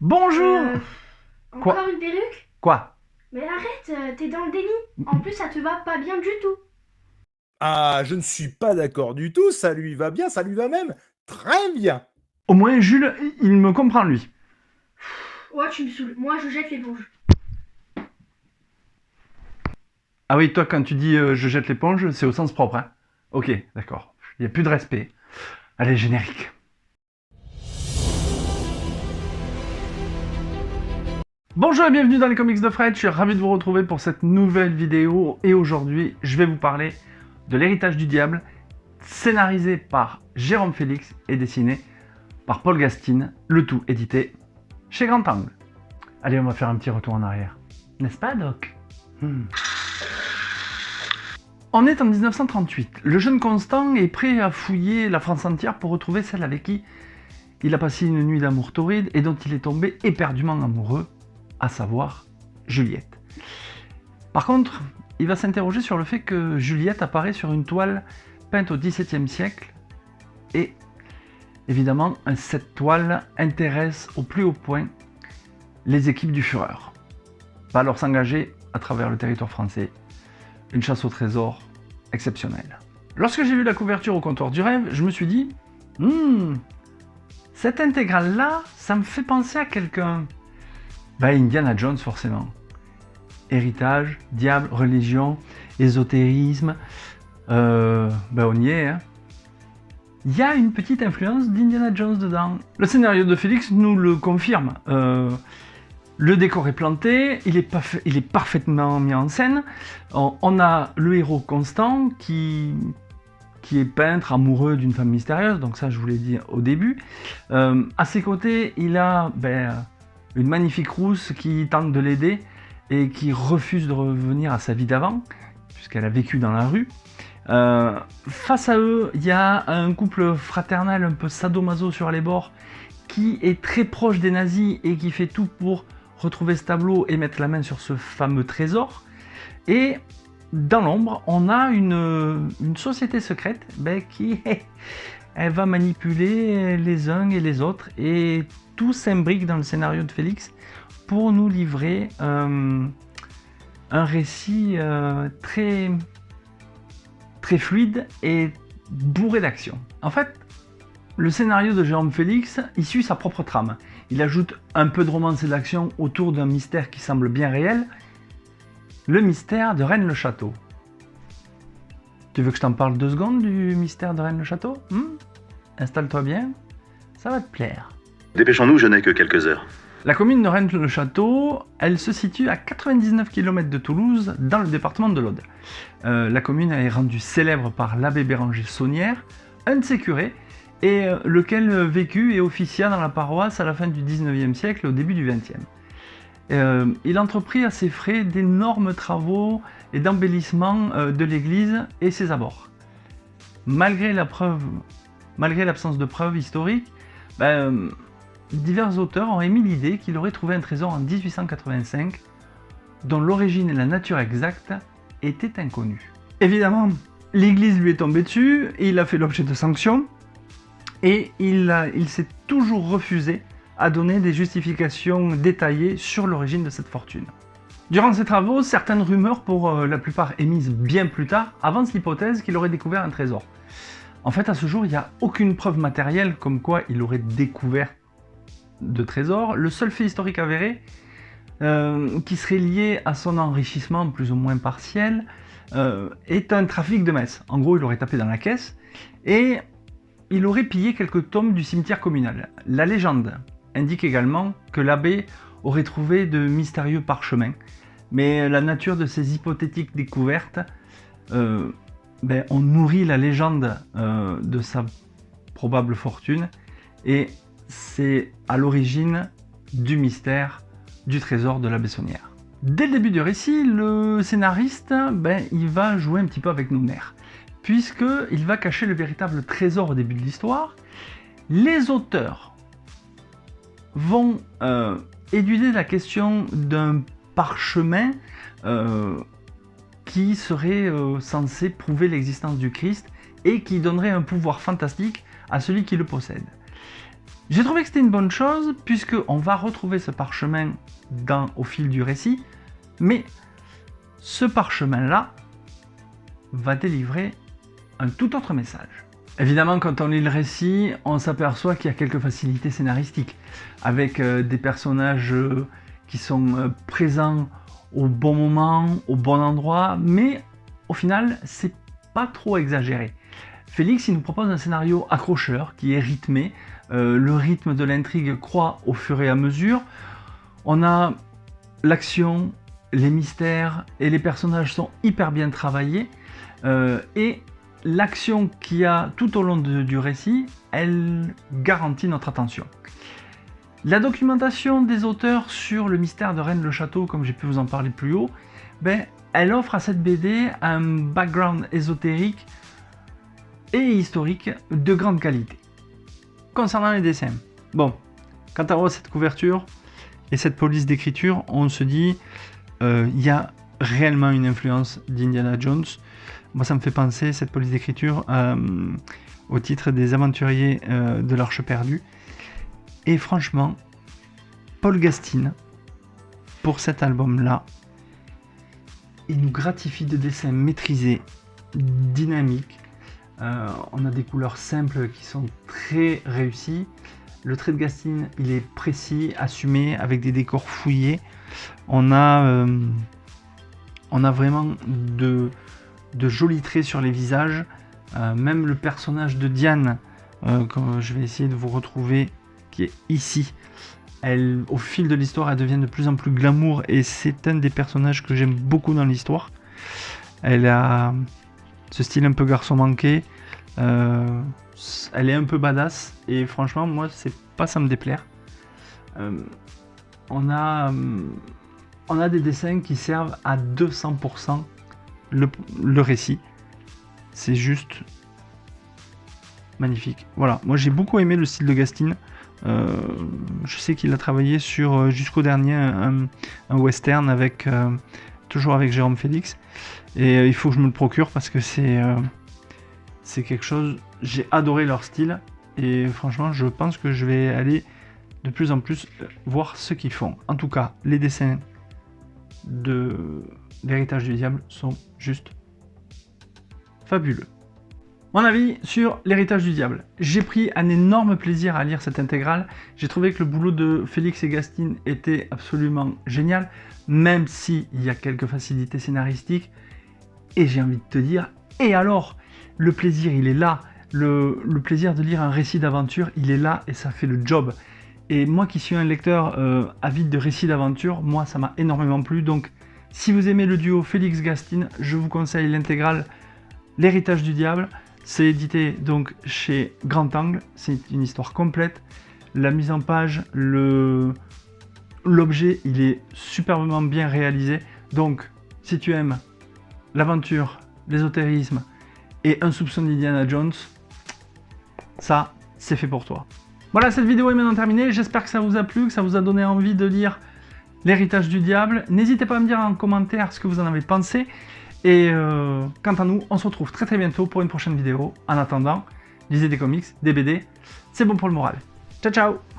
Bonjour. Encore Quoi? une perruque? Quoi? Mais arrête, t'es dans le déni. En plus, ça te va pas bien du tout. Ah, je ne suis pas d'accord du tout, ça lui va bien, ça lui va même très bien. Au moins, Jules, il me comprend, lui. Ouais, tu me saoules. Moi, je jette l'éponge. Ah oui, toi, quand tu dis je jette l'éponge, c'est au sens propre, hein? Ok, d'accord. Il n'y a plus de respect. Allez, générique. Bonjour et bienvenue dans les comics de Fred, je suis ravi de vous retrouver pour cette nouvelle vidéo et aujourd'hui je vais vous parler de L'Héritage du Diable, scénarisé par Jérôme Félix et dessiné par Paul Gastine, le tout édité chez Grand Angle. Allez, on va faire un petit retour en arrière. N'est-ce pas, Doc? On est en 1938. Le jeune Constant est prêt à fouiller la France entière pour retrouver celle avec qui il a passé une nuit d'amour torride et dont il est tombé éperdument amoureux, à savoir Juliette. Par contre, il va s'interroger sur le fait que Juliette apparaît sur une toile peinte au XVIIe siècle et évidemment, cette toile intéresse au plus haut point les équipes du Führer. Va alors s'engager à travers le territoire français une chasse au trésor exceptionnelle. Lorsque j'ai vu la couverture au comptoir du rêve, je me suis dit cette intégrale-là, ça me fait penser à quelqu'un. Indiana Jones forcément. Héritage, diable, religion, ésotérisme, on y est. Hein. Il y a une petite influence d'Indiana Jones dedans. Le scénario de Félix nous le confirme. Le décor est planté, il est parfaitement mis en scène. On a le héros Constant qui est peintre, amoureux d'une femme mystérieuse, donc ça je vous l'ai dit au début. À ses côtés, il a une magnifique rousse qui tente de l'aider et qui refuse de revenir à sa vie d'avant, puisqu'elle a vécu dans la rue. Face à eux, il y a un couple fraternel un peu sadomaso sur les bords qui est très proche des nazis et qui fait tout pour retrouver ce tableau et mettre la main sur ce fameux trésor. Et dans l'ombre, on a une société secrète qui elle va manipuler les uns et les autres et tout s'imbrique dans le scénario de Félix pour nous livrer un récit très fluide et bourré d'action. En fait, le scénario de Jérôme Félix, il suit sa propre trame. Il ajoute un peu de romance et d'action autour d'un mystère qui semble bien réel, le mystère de Rennes-le-Château. Tu veux que je t'en parle 2 secondes du mystère de Rennes-le-Château? Installe-toi bien, ça va te plaire. Dépêchons-nous, je n'ai que quelques heures. La commune de Rennes-le-Château, elle se situe à 99 km de Toulouse, dans le département de l'Aude. La commune est rendue célèbre par l'abbé Béranger Saunière, un de ses curés, et lequel vécut et officia dans la paroisse à la fin du 19e siècle et au début du 20e. Il entreprit à ses frais d'énormes travaux et d'embellissement de l'église et ses abords. Malgré l'absence de preuves historiques, divers auteurs ont émis l'idée qu'il aurait trouvé un trésor en 1885 dont l'origine et la nature exacte étaient inconnues. Évidemment, l'église lui est tombée dessus, et il a fait l'objet de sanctions, et il s'est toujours refusé à donner des justifications détaillées sur l'origine de cette fortune. Durant ses travaux, certaines rumeurs, pour la plupart émises bien plus tard, avancent l'hypothèse qu'il aurait découvert un trésor. En fait, à ce jour, il n'y a aucune preuve matérielle comme quoi il aurait découvert de trésor. Le seul fait historique avéré qui serait lié à son enrichissement plus ou moins partiel est un trafic de messe. En gros, il aurait tapé dans la caisse et il aurait pillé quelques tomes du cimetière communal. La légende indique également que l'abbé aurait trouvé de mystérieux parchemins, mais la nature de ces hypothétiques découvertes on nourrit la légende de sa probable fortune et c'est à l'origine du mystère du trésor de l'abbé Saunière. Dès le début du récit, le scénariste il va jouer un petit peu avec nos nerfs, puisqu'il va cacher le véritable trésor au début de l'histoire. Les auteurs vont éluder la question d'un parchemin qui serait censé prouver l'existence du Christ et qui donnerait un pouvoir fantastique à celui qui le possède. J'ai trouvé que c'était une bonne chose, puisqu'on va retrouver ce parchemin au fil du récit, mais ce parchemin-là va délivrer un tout autre message. Évidemment, quand on lit le récit, on s'aperçoit qu'il y a quelques facilités scénaristiques, avec des personnages qui sont présents au bon moment, au bon endroit, mais au final, c'est pas trop exagéré. Félix, il nous propose un scénario accrocheur, qui est rythmé, le rythme de l'intrigue croît au fur et à mesure, on a l'action, les mystères et les personnages sont hyper bien travaillés, et l'action qu'il y a tout au long du récit, elle garantit notre attention. La documentation des auteurs sur le mystère de Rennes le Château, comme j'ai pu vous en parler plus haut, elle offre à cette BD un background ésotérique et historique de grande qualité. Concernant les dessins, bon, quand on voit cette couverture et cette police d'écriture, on se dit il y a réellement une influence d'Indiana Jones. Moi, ça me fait penser, cette police d'écriture, au titre des aventuriers de l'Arche perdue. Et franchement, Paul Gastine, pour cet album-là, il nous gratifie de dessins maîtrisés, dynamiques. On a des couleurs simples qui sont très réussies. Le trait de Gastine, il est précis, assumé, avec des décors fouillés. On a vraiment de jolis traits sur les visages. Même le personnage de Diane, que je vais essayer de vous retrouver, qui est ici. Au fil de l'histoire, elle devient de plus en plus glamour et c'est un des personnages que j'aime beaucoup dans l'histoire. Elle a ce style un peu garçon manqué. Elle est un peu badass et franchement, moi, c'est pas ça me déplaire. On a des dessins qui servent à 200% le récit. C'est juste magnifique. Voilà, moi j'ai beaucoup aimé le style de Gastine. Je sais qu'il a travaillé sur jusqu'au dernier un western toujours avec Jérôme Félix et il faut que je me le procure parce que c'est quelque chose, j'ai adoré leur style et franchement je pense que je vais aller de plus en plus voir ce qu'ils font. En tout cas, les dessins de l'Héritage du Diable sont juste fabuleux. Mon avis sur l'Héritage du Diable. J'ai pris un énorme plaisir à lire cette intégrale. J'ai trouvé que le boulot de Félix et Gastine était absolument génial, même s'il y a quelques facilités scénaristiques. Et j'ai envie de te dire, et alors, le plaisir, il est là. Le plaisir de lire un récit d'aventure, il est là et ça fait le job. Et moi qui suis un lecteur avide de récits d'aventure, moi ça m'a énormément plu. Donc si vous aimez le duo Félix-Gastine, je vous conseille l'intégrale L'Héritage du Diable. C'est édité donc chez Grand Angle, c'est une histoire complète. La mise en page, l'objet, il est superbement bien réalisé. Donc, si tu aimes l'aventure, l'ésotérisme et un soupçon d'Indiana Jones, ça, c'est fait pour toi. Voilà, cette vidéo est maintenant terminée. J'espère que ça vous a plu, que ça vous a donné envie de lire L'Héritage du Diable. N'hésitez pas à me dire en commentaire ce que vous en avez pensé. Et quant à nous, on se retrouve très bientôt pour une prochaine vidéo. En attendant, lisez des comics, des BD, c'est bon pour le moral. Ciao ciao!